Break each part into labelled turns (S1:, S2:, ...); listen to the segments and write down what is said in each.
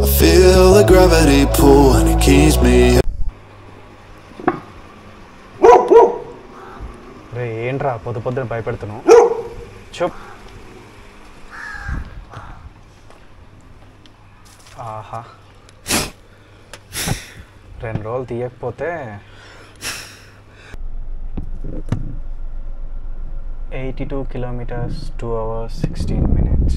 S1: I feel the gravity pull and it keeps me.
S2: రే ఏంట్రా పొద్దున భయపెడుతున్నావు చెప్ ఆహా 2 రోజులు తీయకపోతే 82 kilometers 2 hours 16 minutes.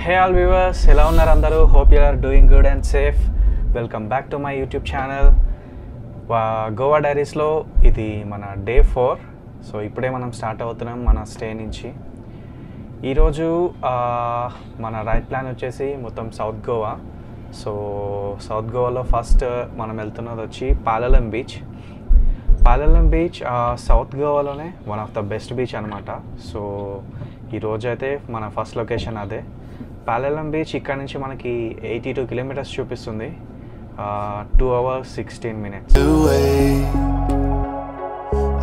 S2: Hey all viewers, ఎలా ఉన్నారు అందరూ? Hope you are doing good and safe. Welcome back to my YouTube channel. Goa డైరీస్లో ఇది మన డే 4. సో ఇప్పుడే మనం స్టార్ట్ అవుతున్నాం మన స్టే నుంచి. ఈరోజు మన రైడ్ ప్లాన్ వచ్చేసి మొత్తం సౌత్ గోవా. సో సౌత్ గోవాలో ఫస్ట్ మనం వెళ్తున్నది వచ్చి Palolem beach. Palolem beach south గోవాలోనే one of the best beach అనమాట. సో ఈరోజు అయితే మన ఫస్ట్ లొకేషన్ అదే పాలెలం బీచ్. ఇక్కడ నుంచి మనకి 82 kilometers చూపిస్తుంది. 2 hours 16 minutes.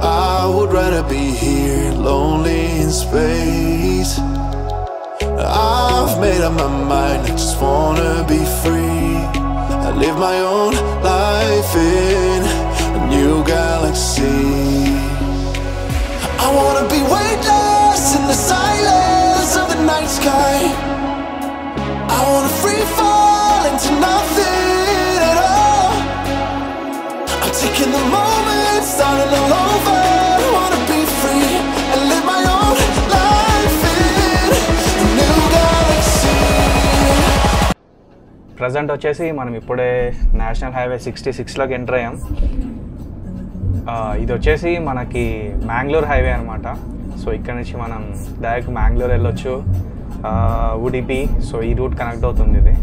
S1: I would rather be here, lonely in space. I've made up my mind, I just wanna be free. I live my own life in a new galaxy. I wanna be weightless in the silence of the night sky. I wanna free fall into nothing at all. I'm taking the moment, starting all over. I wanna be free and live my own life in a new galaxy.
S2: Present వచ్చేసి మనం ఇప్పుడే national highway 66లోకి enter అయ్యాం. ఇది వచ్చేసి మనకి Mangalore highway అనమాట. So ఇక్కడ నుంచి మనం డైరెక్ట్ మ్యాంగ్లూర్ వెళ్ళొచ్చు, ఉడిపి. సో ఈ రూట్ కనెక్ట్ అవుతుంది ఇది.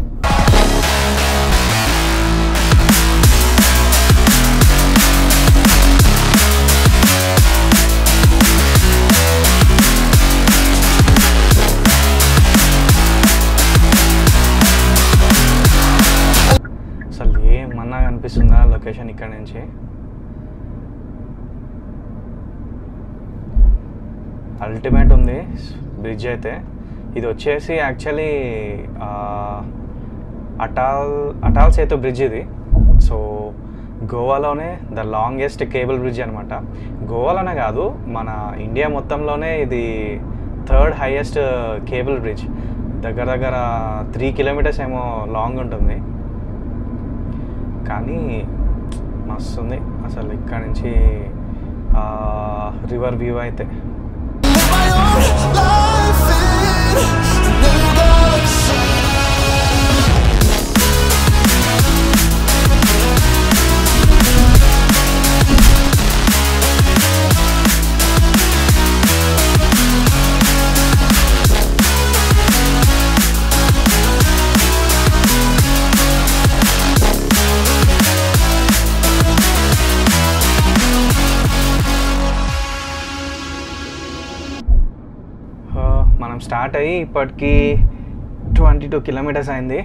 S2: అసలు ఏమన్నా కనిపిస్తుందా లొకేషన్ ఇక్కడ నుంచి? అల్టిమేట్ ఉంది బ్రిడ్జ్ అయితే. ఇది వచ్చేసి యాక్చువల్లీ అటాల్ సేతు బ్రిడ్జ్ ఇది. సో గోవాలోనే ద లాంగెస్ట్ కేబుల్ బ్రిడ్జ్ అనమాట. గోవాలోనే కాదు, మన ఇండియా మొత్తంలోనే ఇది 3rd హైయెస్ట్ కేబుల్ బ్రిడ్జ్. దగ్గర 3 kilometers ఏమో లాంగ్ ఉంటుంది. కానీ మస్తు ఉంది అసలు ఇక్కడ నుంచి రివర్ వ్యూ అయితే. మనం స్టార్ట్ అయ్యి ఇప్పటికి 22 kilometers అయింది.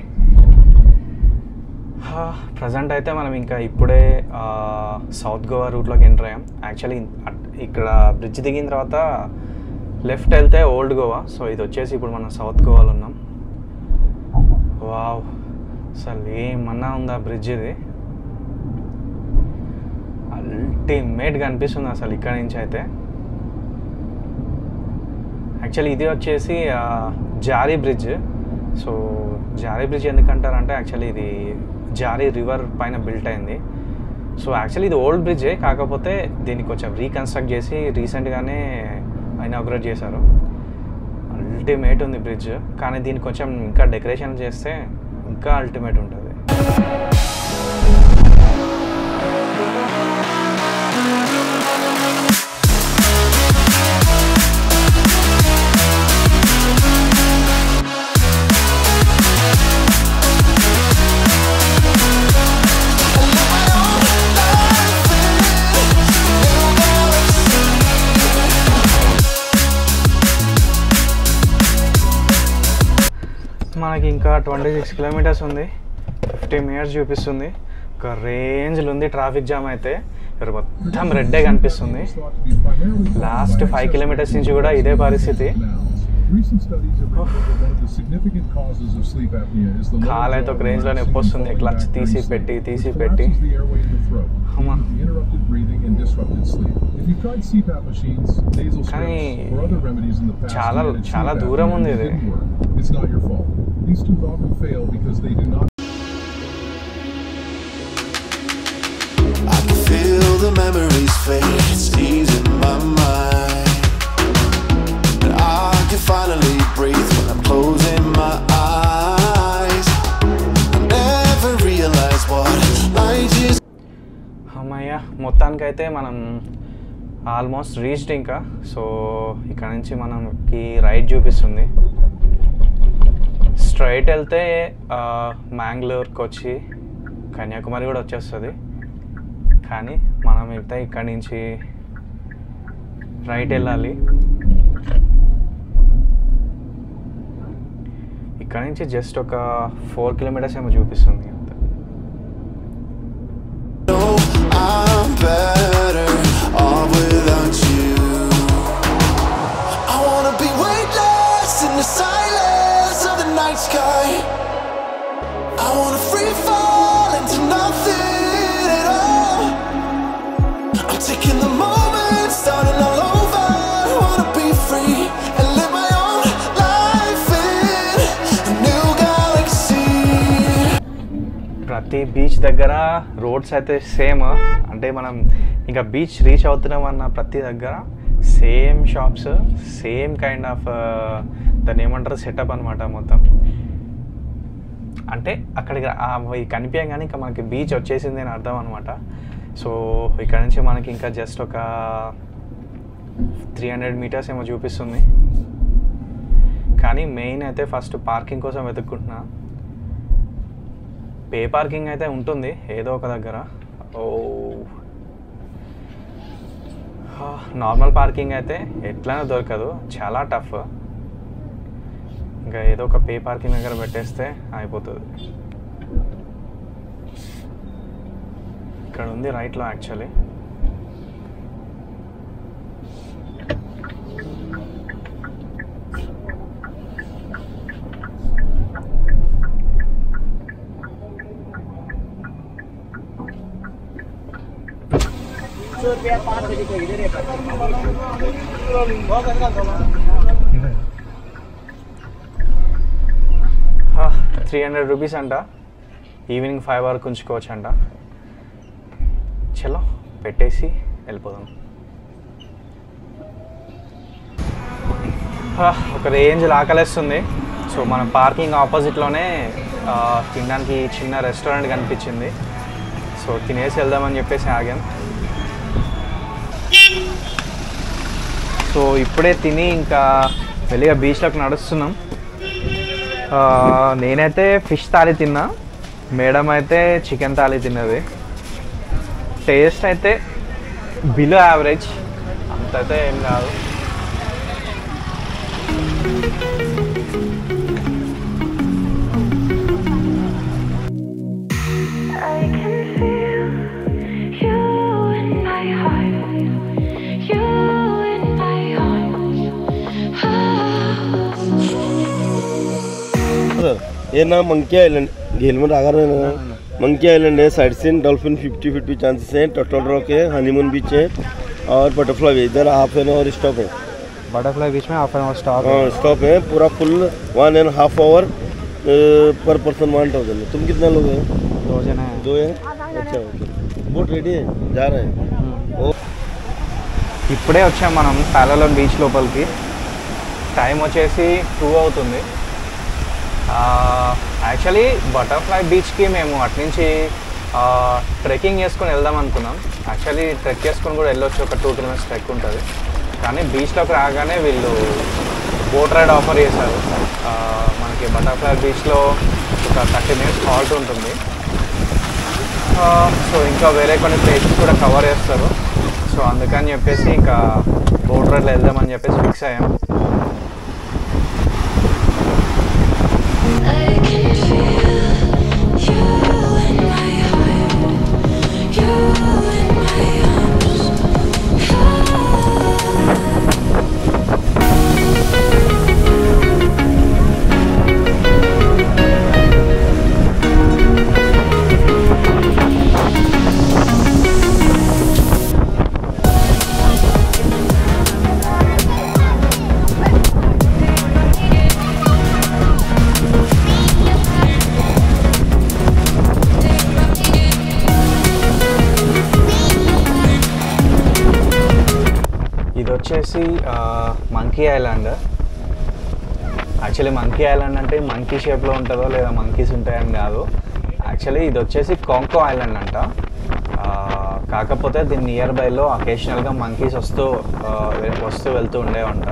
S2: ప్రజెంట్ అయితే మనం ఇంకా ఇప్పుడే సౌత్ గోవా రూట్లోకి ఎంటర్ అయ్యాం. యాక్చువల్లీ ఇక్కడ బ్రిడ్జ్ దిగిన తర్వాత లెఫ్ట్ వెళ్తే ఓల్డ్ గోవా. సో ఇది వచ్చేసి ఇప్పుడు మనం సౌత్ గోవాలో ఉన్నాం. వావ్, అసలు ఏమన్నా ఉందా బ్రిడ్జ్ ఇది? అల్టిమేట్గా అనిపిస్తుంది అసలు ఇక్కడ నుంచి అయితే. యాక్చువల్లీ ఇది వచ్చేసి జారీ బ్రిడ్జ్. సో జారీ బ్రిడ్జ్ ఎందుకంటారంటే యాక్చువల్లీ ఇది జారీ రివర్ పైన బిల్ట్ అయింది. సో యాక్చువల్లీ ఇది ఓల్డ్ బ్రిడ్జే, కాకపోతే దీన్ని కొంచెం రీకన్స్ట్రక్ట్ చేసి రీసెంట్గానే ఇనాగ్రేట్ చేశారు. అల్టిమేట్ ఉంది బ్రిడ్జ్, కానీ దీన్ని కొంచెం ఇంకా డెకరేషన్ చేస్తే ఇంకా అల్టిమేట్ ఉంటుంది. మనకి ఇంకా 26 kilometers ఉంది, 50 minutes చూపిస్తుంది. ఒక రేంజ్లో ఉంది ట్రాఫిక్ జామ్ అయితే. ఇక్కడ మొత్తం రెడ్డే కనిపిస్తుంది. లాస్ట్ 5 kilometers నుంచి కూడా ఇదే పరిస్థితి.
S3: Recent studies have revealed that one of the significant causes of sleep apnea is the lower jaw
S2: range lo noppostundi clutch తీసి పెట్టి
S3: the airway in the throat, leading to interrupted breathing and disrupted sleep. If you've tried CPAP machines, nasal strips, or other remedies in the past to manage sleep apnea and it didn't work, it's not your fault. These tubes often fail because they do not.
S1: I can feel the memories fade, sneeze in my mind. And I can finally breathe when I'm closing my eyes. I never realized what light is.
S2: అమ్మయ్య మొత్తానికైతే మనం almost reached ఇంకా. So ఇక్కడ నుంచి మనకి right చూపిస్తుంది. Straight వెళ్తే మ్యాంగ్లూర్కి వచ్చి కన్యాకుమారి కూడా వచ్చేస్తుంది. కానీ మనం అయితే ఇక్కడి నుంచి రైట్ వెళ్ళాలి. ఇక్కడ నుంచి జస్ట్ ఒక 4 కిలోమీటర్స్ ఏమో చూపిస్తుంది.
S1: I'm better off without you. I wanna be weightless in the silence of the night sky. I wanna free fall into nothing at all. I'm taking the moment, starting all over. I wanna be free and live my own life in a new galaxy.
S2: ప్రతి beach దగ్గర roads అయితే same. అంటే మనం ఇంకా beach reach అవుతున్నాం అన్న ప్రతి దగ్గర same shops, same kind of దాన్ని ఏమంటారు సెటప్ అనమాట మొత్తం. అంటే అక్కడికి కనిపించగానే ఇంకా మనకి బీచ్ వచ్చేసింది అని అర్థం అనమాట. సో ఇక్కడ నుంచి మనకి ఇంకా జస్ట్ ఒక 300 మీటర్స్ ఏమో చూపిస్తుంది. కానీ మెయిన్ అయితే ఫస్ట్ పార్కింగ్ కోసం వెతుక్కుంటున్నా. పే పార్కింగ్ అయితే ఉంటుంది ఏదో ఒక దగ్గర. నార్మల్ పార్కింగ్ అయితే ఎట్లనే దొరకదు, చాలా టఫ్. ఇంకా ఏదో ఒక పే పార్కింగ్ దగ్గర పెట్టేస్తే అయిపోతుంది. ఇక్కడ ఉంది రైట్లో యాక్చువల్లీ. ₹300 అంట. ఈవినింగ్ 5 వరకు ఉంచుకోవచ్చు అంట. చలో పెట్టేసి వెళ్ళిపోదాం. ఒక రేంజ్ ఆకలేస్తుంది. సో మన పార్కింగ్ ఆపోజిట్లోనే తినడానికి చిన్న రెస్టారెంట్ కనిపించింది. సో తినేసి వెళ్దామని చెప్పేసి ఆగాం. సో ఇప్పుడే తిని ఇంకా వెళ్ళిగా బీచ్లోకి నడుస్తున్నాం. నేనైతే ఫిష్ థాలీ తిన్నా, మేడం అయితే చికెన్ థాలీ తిన్నది. టేస్ట్ అయితే బిలో యావరేజ్, అంతైతే ఏం కాదు.
S4: ये ना मंकी आइलैंड घेल में आगर मंकी आइलैंड है. साइड सीन डॉल्फिन 50-50 चांसेस हैं. टर्टल रॉक है, हनीमून बीच है और बटरफ्लाई बीच. इधर हाफ एन आवर स्टॉप है.
S2: बटरफ्लाई बीच में हाफ एन आवर स्टॉप.
S4: हाँ स्टॉप है. पूरा फुल 1.5 आवर पर पर्सन 1000 है. तुम कितना लोग हैं?
S2: 2 जन हैं.
S4: 2 है. अच्छा ओके. बोट रेडी है, जा रहे हैं.
S2: ఇప్పుడే వచ్చాం మనం పాలలోన్ బీచ్ లోపలికి. టైం వచ్చేసి 2 అవుతుంది. యాక్చువల్లీ బటర్ఫ్లై బీచ్కి మేము అట్నుంచి ట్రెక్కింగ్ చేసుకొని వెళ్దాం అనుకున్నాం. యాక్చువల్లీ ట్రెక్ చేసుకొని కూడా వెళ్ళొచ్చు, ఒక 2 కిలోమీటర్స్ ట్రెక్ ఉంటుంది. కానీ బీచ్లోకి రాగానే వీళ్ళు బోట్ రైడ్ ఆఫర్ చేశారు. మనకి బటర్ఫ్లై బీచ్లో ఒక 30 మినిట్స్ హాల్ట్ ఉంటుంది. సో ఇంకా వేరే కొన్ని ప్లేసెస్ కూడా కవర్ చేస్తారు. సో అందుకని చెప్పేసి ఇంకా బోట్ రైడ్లో వెళ్దామని చెప్పేసి ఫిక్స్ అయ్యాం. వచ్చేసి monkey island. Actually monkey island అంటే మంకీ షేప్లో ఉంటుందో లేదా మంకీస్ ఉంటాయని కాదు. యాక్చువల్లీ ఇది వచ్చేసి కాంకో ఐలాండ్ అంట. కాకపోతే దీని నియర్ బైలో అకేషనల్గా మంకీస్ వస్తూ వెళ్తూ ఉండేవంట.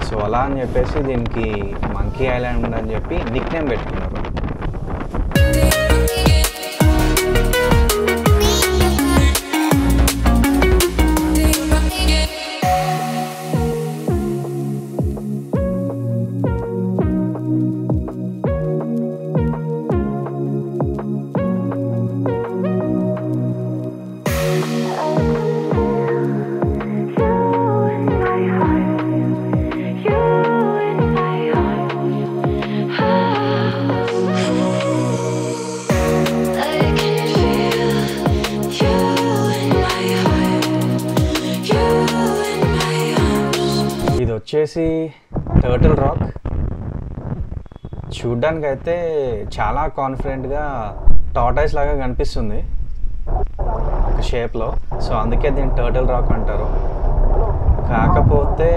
S2: సో అలా అని చెప్పేసి దీనికి మంకీ ఐలాండ్ అని చెప్పి నిక్ నేమ్ పెట్టుకున్నారు. వచ్చేసి టర్టిల్ రాక్. చూడ్డానికి అయితే చాలా కాన్ఫిడెంట్గా టార్టాయిస్ లాగా కనిపిస్తుంది ఒక షేప్లో. సో అందుకే దీన్ని టర్టిల్ రాక్ అంటారు. కాకపోతే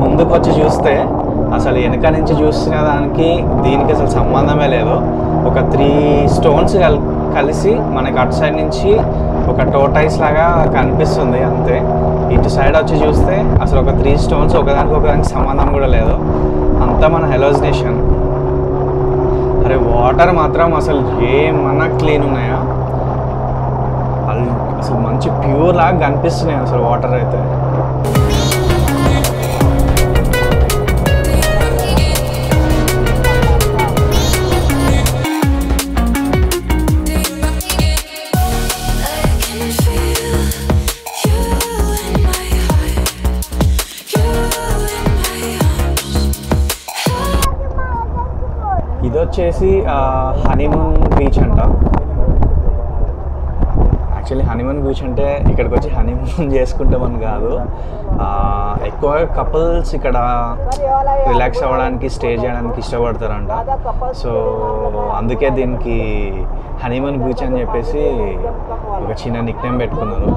S2: ముందుకు వచ్చి చూస్తే అసలు వెనక నుంచి చూసిన దానికి దీనికి అసలు సంబంధమే లేదు. ఒక 3 స్టోన్స్ కలిసి మనకి అటు సైడ్ నుంచి ఒక టోటైస్ లాగా కనిపిస్తుంది అంతే. ఇటు సైడ్ వచ్చి చూస్తే అసలు ఒక 3 స్టోన్స్ ఒకదానికి సంబంధం కూడా లేదు. అంతా మన హెలోజినేషన్. అరే వాటర్ మాత్రం అసలు ఏమన్నా క్లీన్ ఉన్నాయా? అసలు మంచి ప్యూర్ లాగా కనిపిస్తున్నాయి అసలు వాటర్ అయితే. ఇది వచ్చేసి హనీమూన్ బీచ్ అంట. యాక్చువల్లీ హనీమూన్ బీచ్ అంటే ఇక్కడికి వచ్చి హనీమూన్ చేసుకుంటామని కాదు. ఎక్కువగా కపుల్స్ ఇక్కడ రిలాక్స్ అవ్వడానికి స్టే చేయడానికి ఇష్టపడతారంట. సో అందుకే దీనికి హనీమూన్ బీచ్ అని చెప్పేసి ఒక చిన్న నిక్ నేమ్ పెట్టుకున్నారు.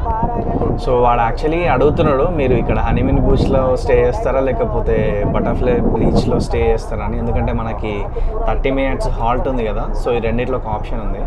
S2: సో వాడు యాక్చువల్లీ అడుగుతున్నాడు, మీరు ఇక్కడ హనీమూన్ బీచ్లో స్టే చేస్తారా లేకపోతే బటర్ఫ్లై బీచ్లో స్టే చేస్తారా అని. ఎందుకంటే మనకి 30 minutes హాల్ట్ ఉంది కదా. సో ఈ రెండిట్లో ఒక ఆప్షన్ ఉంది.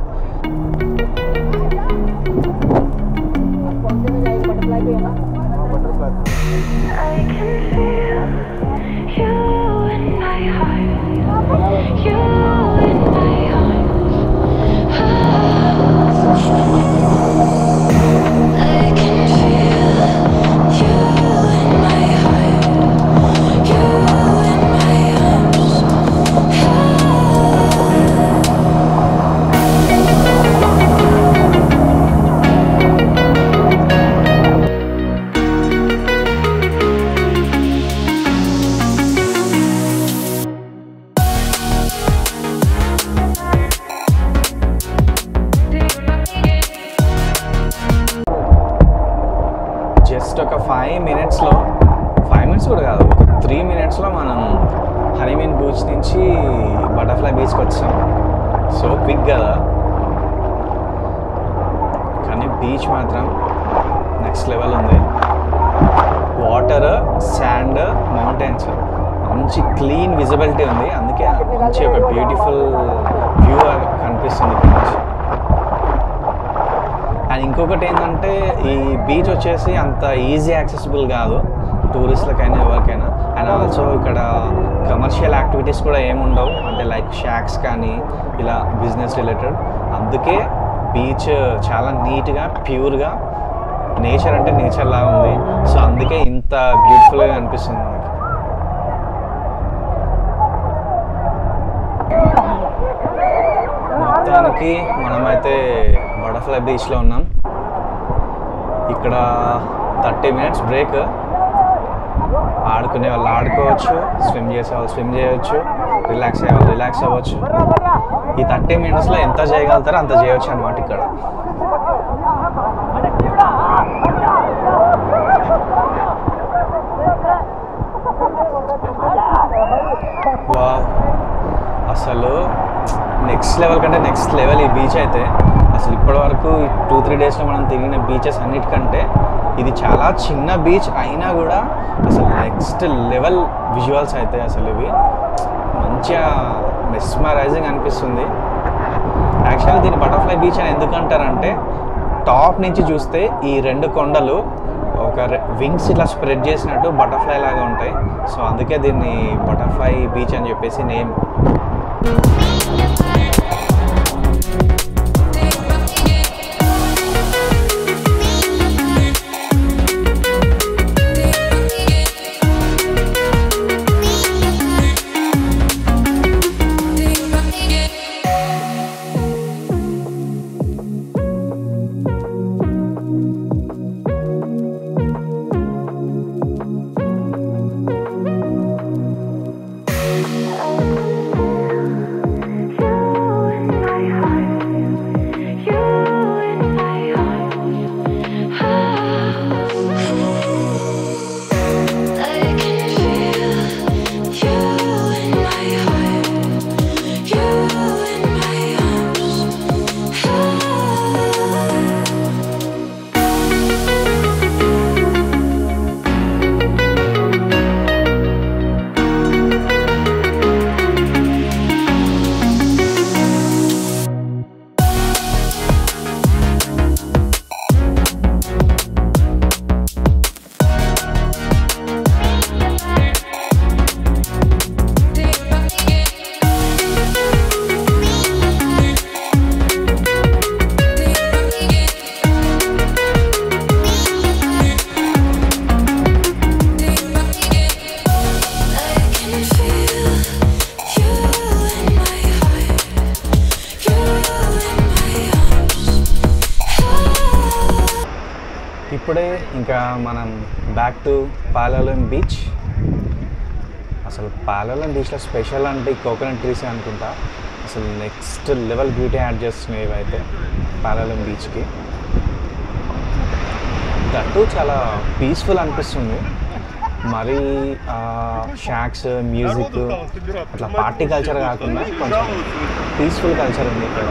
S2: జస్ట్ ఒక 5 minutesలో 5 minutes కూడా కాదు, ఒక 3 minutesలో మనం హనీమూన్ బీచ్ నుంచి బటర్ఫ్లై బీచ్కి వచ్చాం. సో క్విక్ కదా, కానీ బీచ్ మాత్రం నెక్స్ట్ లెవెల్ ఉంది. వాటర్, శాండ్, మౌంటైన్స్, మంచి క్లీన్ విజిబిలిటీ ఉంది. అందుకే మంచి ఒక బ్యూటిఫుల్ వ్యూ కనిపిస్తుంది ఇక్కడ నుంచి. అండ్ ఇంకొకటి ఏంటంటే ఈ బీచ్ వచ్చేసి అంత ఈజీ యాక్సెసిబుల్ కాదు టూరిస్ట్లకైనా ఎవరికైనా. అండ్ ఆల్సో ఇక్కడ కమర్షియల్ యాక్టివిటీస్ కూడా ఏముండవు, అంటే లైక్ షాక్స్ కానీ ఇలా బిజినెస్ రిలేటెడ్. అందుకే బీచ్ చాలా నీట్గా ప్యూర్గా నేచర్ అంటే నేచర్ లాగా ఉంది. సో అందుకే ఇంత బ్యూటిఫుల్గా అనిపిస్తుంది మనకి. మొత్తానికి మనమైతే బటర్ఫ్లై బీచ్లో ఉన్నాం. ఇక్కడ 30 minutes బ్రేక్. ఆడుకునే వాళ్ళు ఆడుకోవచ్చు, స్విమ్ చేసే వాళ్ళు స్విమ్ చేయవచ్చు, రిలాక్స్ అయ్యే వాళ్ళు రిలాక్స్ అవ్వచ్చు. ఈ 30 minutesలో ఎంత చేయగలుగుతారో అంత చేయవచ్చు అనమాట ఇక్కడ. అసలు నెక్స్ట్ లెవెల్ కంటే నెక్స్ట్ లెవెల్ ఈ బీచ్ అయితే. అసలు ఇప్పటివరకు 2-3 డేస్లో మనం తిరిగిన బీచెస్ అన్నిటికంటే ఇది చాలా చిన్న బీచ్ అయినా కూడా అసలు నెక్స్ట్ లెవెల్ విజువల్స్ అయితే అసలు ఇవి మంచిగా మెస్మరైజింగ్ అనిపిస్తుంది. యాక్చువల్లీ దీన్ని బటర్ఫ్లై బీచ్ అని ఎందుకు అంటారంటే టాప్ నుంచి చూస్తే ఈ 2 కొండలు ఒక వింగ్స్ ఇట్లా స్ప్రెడ్ చేసినట్టు బటర్ఫ్లై లాగా ఉంటాయి. సో అందుకే దీన్ని బటర్ఫ్లై బీచ్ అని చెప్పేసి నేమ్. ఇప్పుడే ఇంకా మనం బ్యాక్ టు పాలలోన్ బీచ్. అసలు పాలలోన్ బీచ్లో స్పెషల్ అంటే కోకోనట్ ట్రీస్ అనుకుంటా. అసలు నెక్స్ట్ లెవెల్ బ్యూటీ యాడ్ చేస్తున్నాయి ఇవైతే పాలలోన్ బీచ్కి. దట్టు చాలా పీస్ఫుల్ అనిపిస్తుంది. మరీ షాక్స్, మ్యూజిక్ అట్లా పార్టీ కల్చర్ కాకుండా కొంచెం పీస్ఫుల్ కల్చర్ ఉంది ఇక్కడ.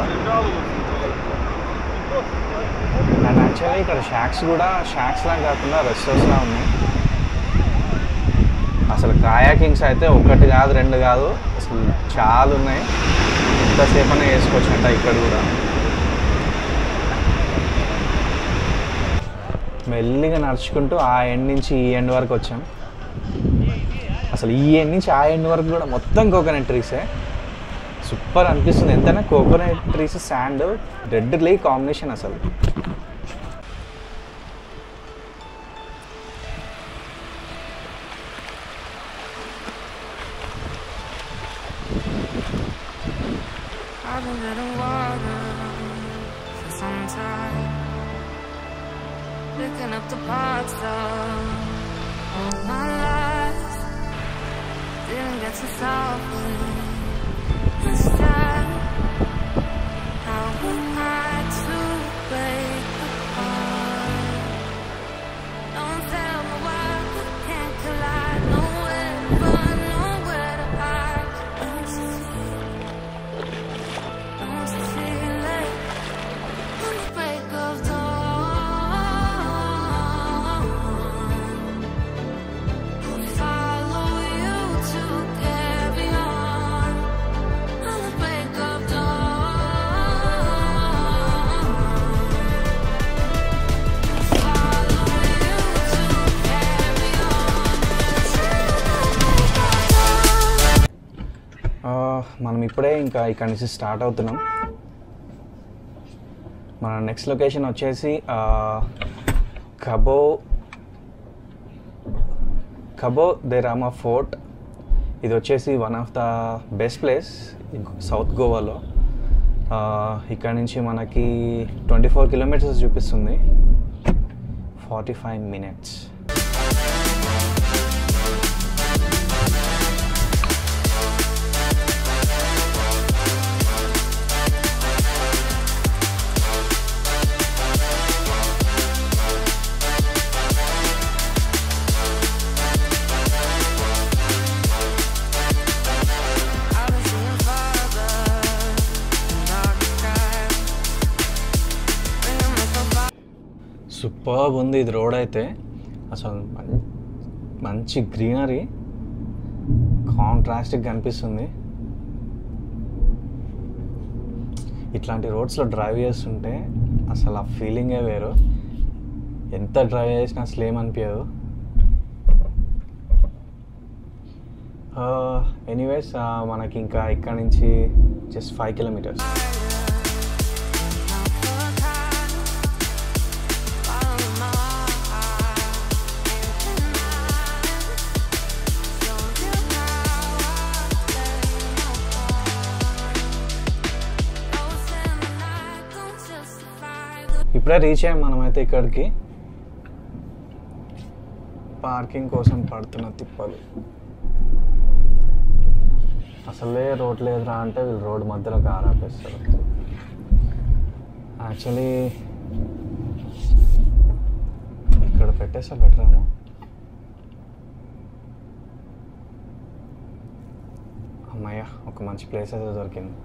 S2: అండ్ యాక్చువల్లీ ఇక్కడ షాక్స్ కూడా షాక్స్లా కాకుండా రెస్టారెంట్స్లా ఉన్నాయి. అసలు కాయాకింగ్స్ అయితే 1 కాదు 2 కాదు అసలు చాలా ఉన్నాయి. ఎంతసేపు అయినా వేసుకోవచ్చు అంట ఇక్కడ కూడా. మెల్లిగా నడుచుకుంటూ ఆ ఎండ్ నుంచి ఈ ఎండ్ వరకు వచ్చాం. అసలు ఈ ఎండ్ నుంచి ఆ ఎండ్ వరకు కూడా మొత్తం కోకోనట్ ట్రీసే. సూపర్ అనిపిస్తుంది. ఎంతైనా కోకోనట్ ట్రీస్ శాండ్ రెడ్ లే కాంబినేషన్ అసలు.
S5: I've been letting water for some time, picking up the parts of my life. Didn't get to solve it this time. How am I to break apart? Don't tell me why we can't collide. Nowhere to run, nowhere to hide. Don't you feel it? On the break of dawn, I'll follow you to carry on. On the break of dawn, I'll follow you to carry on.
S2: మనం ఇప్పుడే ఇంకా ఇక్కడి నుంచి start అవుతున్నాం. మన next location వచ్చేసి కబో they Rama fort. ఇది వచ్చేసి one of the best place south గోవాలో. ఇక్కడ నుంచి మనకి 24 కిలోమీటర్స్ చూపిస్తుంది, 45 minutes. సూపర్బ్ ఉంది ఇది రోడ్ అయితే. అసలు మంచి గ్రీనరీ కాంట్రాస్ట్గా కనిపిస్తుంది. ఇట్లాంటి రోడ్స్లో డ్రైవ్ చేస్తుంటే అసలు ఆ ఫీలింగే వేరు. ఎంత డ్రైవ్ చేసినా అసలు ఏమనిపించదు. ఎనీవేస్ మనకి ఇంకా ఇక్కడ నుంచి జస్ట్ 5 kilometers. ఇప్పుడే రీచ్ అయ్యాం మనమైతే ఇక్కడికి. పార్కింగ్ కోసం పడుతున్న తిప్పలు. అసలే రోడ్ లేదురా అంటే వీళ్ళు రోడ్ మధ్యలో కార్ ఆపేస్తారు. యాక్చువల్లీ ఇక్కడ పెట్టేస్తే బెటర్ ఏమో. అమ్మయ్య ఒక మంచి ప్లేస్ అయితే దొరికింది.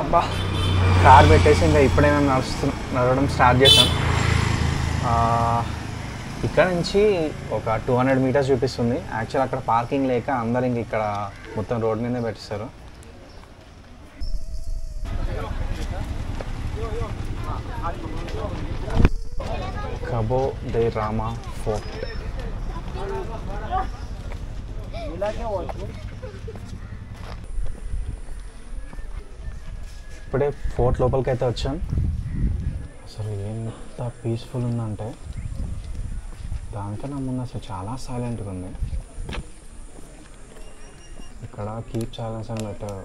S2: అబ్బా కార్ పెట్టేసి ఇంకా ఇప్పుడే మేము నడవడం స్టార్ట్ చేసాం. ఇక్కడ నుంచి ఒక 200 meters చూపిస్తుంది. యాక్చువల్ అక్కడ పార్కింగ్ లేక అందరు ఇంక ఇక్కడ మొత్తం రోడ్ మీదే పెట్టిస్తారు. కబో దే రామా ఫోర్ట్. ఇప్పుడే ఫోర్ట్ లోపలికి అయితే వచ్చాం. అసలు ఎంత పీస్ఫుల్ ఉందంటే దానికన్నా ముందు అసలు చాలా సైలెంట్గా ఉంది. ఇక్కడ కీప్ సైలెన్స్ అని పెట్టారు,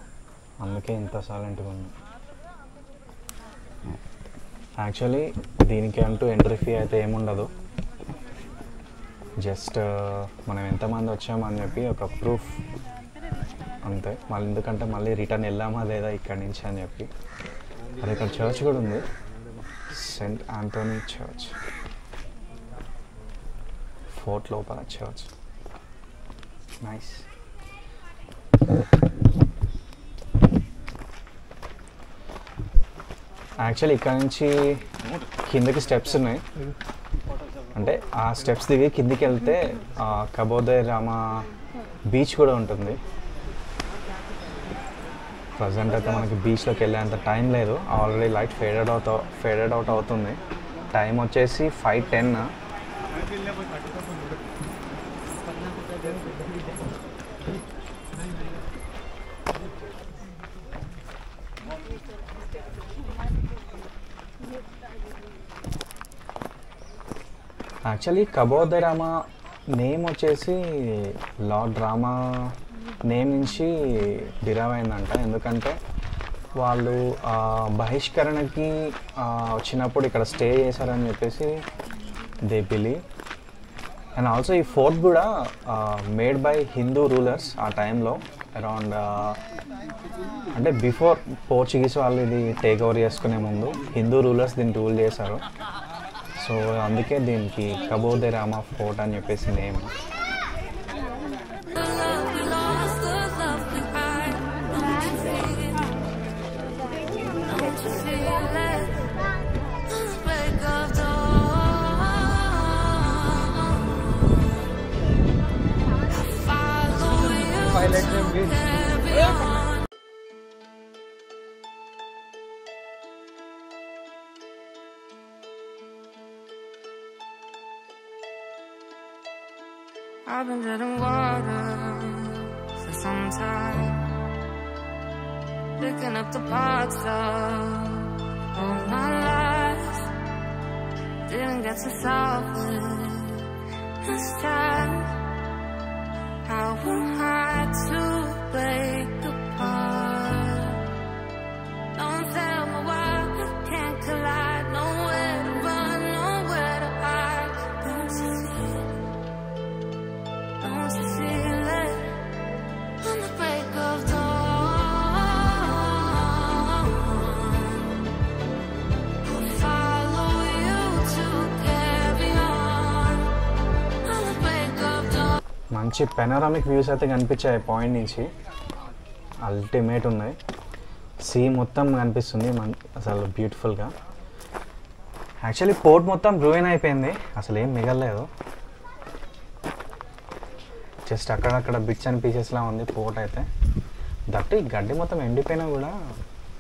S2: అందుకే ఇంత సైలెంట్గా ఉంది. యాక్చువల్లీ దీనికి అంటూ ఎంట్రీ ఫీ అయితే ఏముండదు. జస్ట్ మనం ఎంతమంది వచ్చామని చెప్పి ఒక ప్రూఫ్ అంతే. మళ్ళీ ఎందుకంటే మళ్ళీ రిటర్న్ వెళ్ళామా లేదా ఇక్కడి నుంచి అని చెప్పి. అది ఇక్కడ చర్చ్ కూడా ఉంది, సెయింట్ ఆంటోనీ చర్చ్. ఫోర్ట్ లోపల చర్చ్. నైస్. యాక్చువల్లీ ఇక్కడ నుంచి కిందకి స్టెప్స్ ఉన్నాయి. అంటే ఆ స్టెప్స్ దిగి కిందికి వెళ్తే కబో దే రామా బీచ్ కూడా ఉంటుంది. ప్రజెంట్ అయితే మనకి బీచ్లోకి వెళ్ళేంత టైం లేదు. ఆల్రెడీ లైట్ ఫేడెడ్ అవుట్ అవుతుంది. టైం వచ్చేసి 5:10. యాక్చువల్లీ కబో దే రామా నేమ్ వచ్చేసి లార్డ్ రామా నేమ్ నుంచి డిరైవ్ అయిందంట. ఎందుకంటే వాళ్ళు బహిష్కరణకి వచ్చినప్పుడు ఇక్కడ స్టే చేశారని చెప్పేసి దే బిలీవ్. అండ్ ఆల్సో ఈ ఫోర్ట్ కూడా మేడ్ బై హిందూ రూలర్స్ ఆ టైంలో. అరౌండ్ అంటే బిఫోర్ పోర్చుగీస్ వాళ్ళు ఇది టేక్ ఓవర్ చేసుకునే ముందు హిందూ రూలర్స్ దీన్ని రూల్ చేశారు. సో అందుకే దీనికి కబో దే రామా ఫోర్ట్ అని చెప్పేసి name.
S5: I've been dead in water for some time, picking up the parts of all my life. Didn't get to solve it this time. I won't hide to break apart. Don't tell me why we can't collide. Nowhere to run, nowhere to hide. Don't you feel it? Don't you feel it? On the break of dawn, I'll follow you to carry on. On the break of dawn.
S2: మంచి పెనోరామిక్ views అయితే కనిపించాయి point నుంచి. Ultimate ఉన్నాయి. See మొత్తం కనిపిస్తుంది అసలు బ్యూటిఫుల్గా. Actually port మొత్తం రూయిన్ అయిపోయింది, అసలు ఏం మిగలలేదు. జస్ట్ అక్కడక్కడ బిట్స్ అండ్ పీసెస్లా ఉంది పోర్ట్ అయితే. దట్ ఈ గడ్డి మొత్తం ఎండిపోయినా కూడా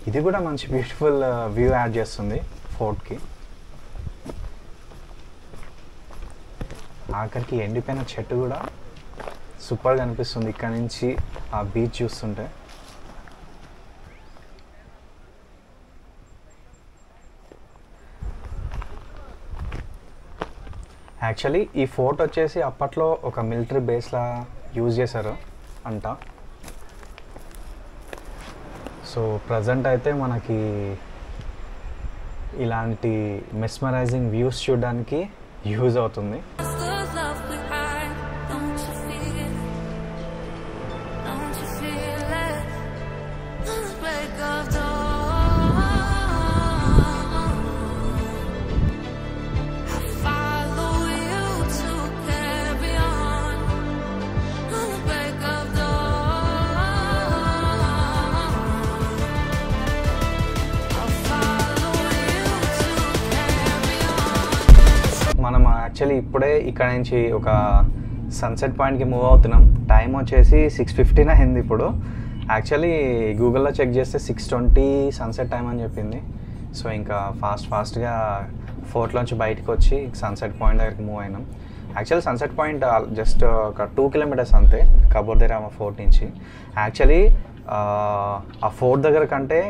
S2: ఇది కూడా మంచి బ్యూటిఫుల్ వ్యూ యాడ్ చేస్తుంది ఫోర్ట్కి. ఆఖరికి ఎండిపోయిన చెట్టు కూడా సూపర్గా అనిపిస్తుంది ఇక్కడ నుంచి ఆ బీచ్ చూస్తుంటే. యాక్చువల్లీ ఈ ఫోర్ట్ వచ్చేసి అప్పట్లో ఒక మిలిటరీ బేస్లా యూజ్ చేశారు అంట. సో ప్రజెంట్ అయితే మనకి ఇలాంటి మెస్మరైజింగ్ వ్యూస్ చూడడానికి యూజ్ అవుతుంది. మనం యాక్చువల్లీ ఇప్పుడే ఇక్కడ నుంచి ఒక సన్సెట్ పాయింట్కి మూవ్ అవుతున్నాం. టైం వచ్చేసి 6:15 అయింది ఇప్పుడు. యాక్చువల్లీ గూగుల్లో చెక్ చేస్తే 6:20 సన్సెట్ టైం అని చెప్పింది. సో ఇంకా ఫాస్ట్గా ఫోర్ట్లోంచి బయటకు వచ్చి సన్సెట్ పాయింట్ దగ్గరికి మూవ్ అయినాం. యాక్చువల్లీ సన్సెట్ పాయింట్ జస్ట్ ఒక 2 కిలోమీటర్స్ అంతే కబోర్దేరామ ఫోర్ట్ నుంచి. యాక్చువల్లీ ఆ ఫోర్ట్ దగ్గర కంటే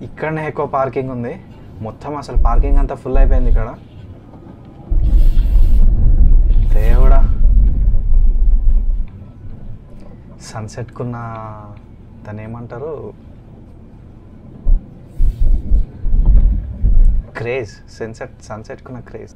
S2: ఇక్కడనే ఎక్కువ పార్కింగ్ ఉంది. మొత్తం అసలు పార్కింగ్ అంతా ఫుల్ అయిపోయింది ఇక్కడ. దేవుడా, సన్సెట్కున్న దాన్ని ఏమంటారు, క్రేజ్. సన్సెట్కున్న క్రేజ్.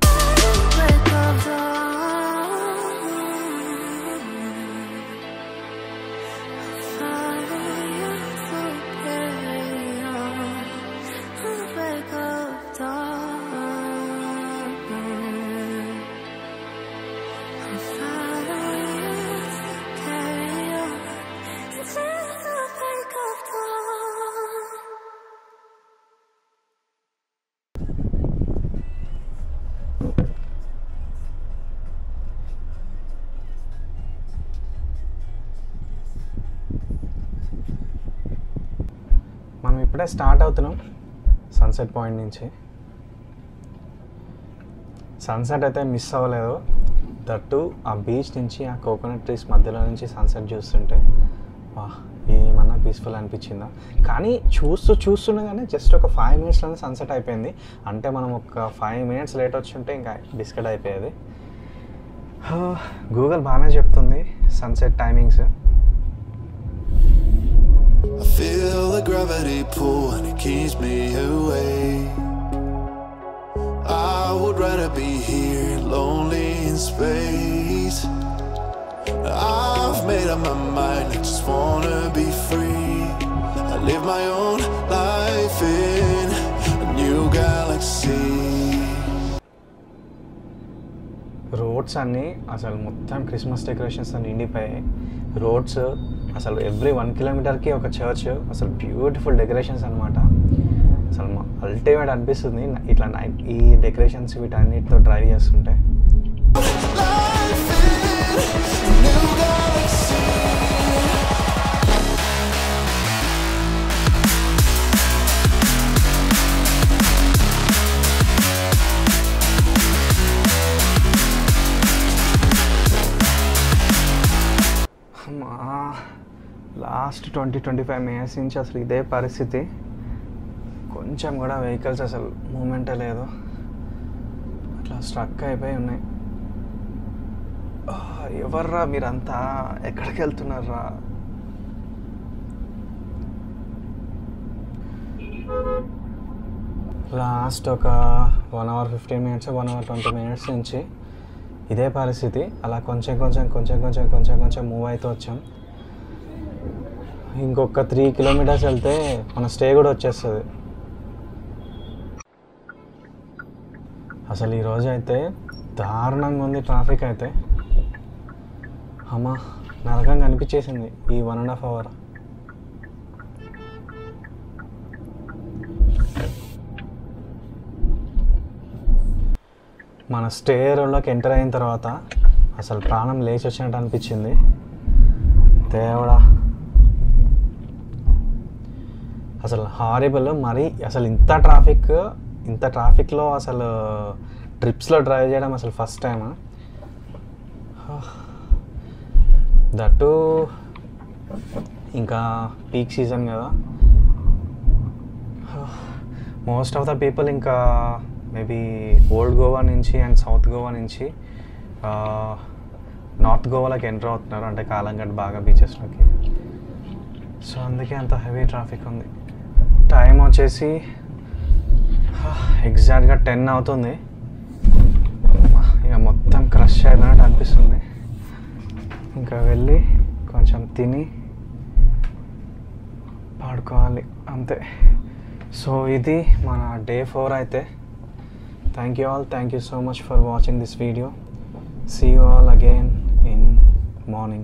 S2: మనం ఇప్పుడే స్టార్ట్ అవుతున్నాం సన్సెట్ పాయింట్ నుంచి. సన్సెట్ అయితే మిస్ అవ్వలేదు. దట్టు ఆ బీచ్ నుంచి ఆ కోకోనట్ ట్రీస్ మధ్యలో నుంచి సన్సెట్ చూస్తుంటే ఏమన్నా పీస్ఫుల్ అనిపించిందా. కానీ చూస్తుండగానే జస్ట్ ఒక 5 minutesలోనే సన్సెట్ అయిపోయింది. అంటే మనం ఒక 5 minutes లేట్ వచ్చి ఉంటే ఇంకా బిస్కెట్ అయిపోయేది. గూగుల్ బాగానే చెప్తుంది sunset timings.
S1: I feel the gravity pull and it keeps me awake. I would rather be here, lonely in space. I've made up my mind, I just wanna be free. I live my own life in a new galaxy.
S2: Roads అన్నీ అసలు మొత్తం Christmas decorations అన్ని నిండిపోయాయి. Roads అసలు every 1 kilometerకి ఒక church. అసలు beautiful decorations అనమాట. అసలు ultimate అనిపిస్తుంది ఇట్లా నైట్ ఈ డెకరేషన్స్ వీటన్నిటితో డ్రైవ్ చేస్తుంటే. లాస్ట్ 20-25 minutes నుంచి అసలు ఇదే పరిస్థితి. కొంచెం కూడా వెహికల్స్ అసలు మూమెంటే లేదు, అట్లా స్ట్రక్ అయిపోయి ఉన్నాయి. ఎవర్రా మీరంతా, ఎక్కడికి వెళ్తున్నారా? లాస్ట్ ఒక 1 hour 15 minutes 1 hour 20 minutes నుంచి ఇదే పరిస్థితి. అలా కొంచెం మూవ్ అవుతూ వచ్చాం. ఇంకొక 3 kilometers వెళ్తే మన స్టే కూడా వచ్చేస్తుంది. అసలు ఈరోజు అయితే దారుణంగా ఉంది ట్రాఫిక్ అయితే. అమ్మా నరకంగా అనిపించేసింది ఈ 1.5 hour. మన స్టే ఏరియాలోకి ఎంటర్ అయిన తర్వాత అసలు ప్రాణం లేచి వచ్చినట్టు అనిపించింది. దేవుడా, అసలు హారిబుల్. మరి అసలు ఇంత ట్రాఫిక్లో అసలు ట్రిప్స్లో డ్రైవ్ చేయడం అసలు ఫస్ట్ టైం. దట్టు ఇంకా పీక్ సీజన్ కదా. మోస్ట్ ఆఫ్ ద పీపుల్ ఇంకా మేబీ ఓల్డ్ గోవా నుంచి అండ్ సౌత్ గోవా నుంచి నార్త్ గోవాలోకి ఎంటర్ అవుతున్నారు, అంటే కాలంగట్ బాగా బీచెస్లోకి. సో అందుకే అంత హెవీ ట్రాఫిక్ ఉంది. టైం వచ్చేసి ఎగ్జాక్ట్గా 10 అవుతుంది. ఇక మొత్తం క్రష్ అయినట్టు అనిపిస్తుంది. ఇంకా వెళ్ళి కొంచెం తిని పడుకోవాలి అంతే. సో ఇది మన డే 4 అయితే. Thank you so much for watching this video. See you all again in morning.